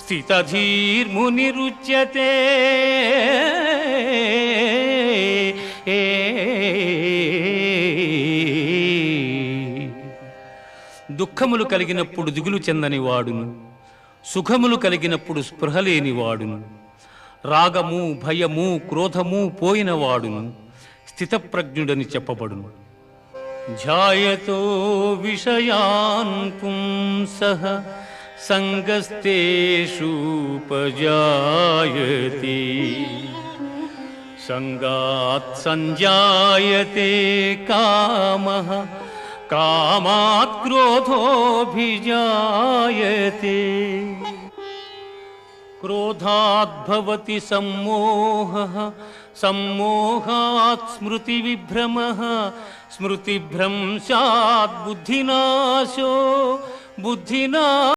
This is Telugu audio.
స్థితధీర్మునిరుచ్యతే. దుఃఖములు కలిగినప్పుడు దిగులు చెందని వాడును, సుఖములు కలిగినప్పుడు స్పృహ లేనివాడును, రాగము భయము క్రోధము పోయినవాడును స్థితప్రజ్ఞుడని చెప్పబడును. ధ్యాయతో విషయాన్ పుంసః సంగస్తేషూపజాయతే. సంగాత్ సంజాయతే కామః, కామాత్ క్రోధోభిజాయతే. క్రోధాత్ భవతి సమ్మోహః, సమ్మోహాత్ స్మృతివిభ్రమః, స్మృతిభ్రంశాత్ బుద్ధినాశో, బుద్ధినా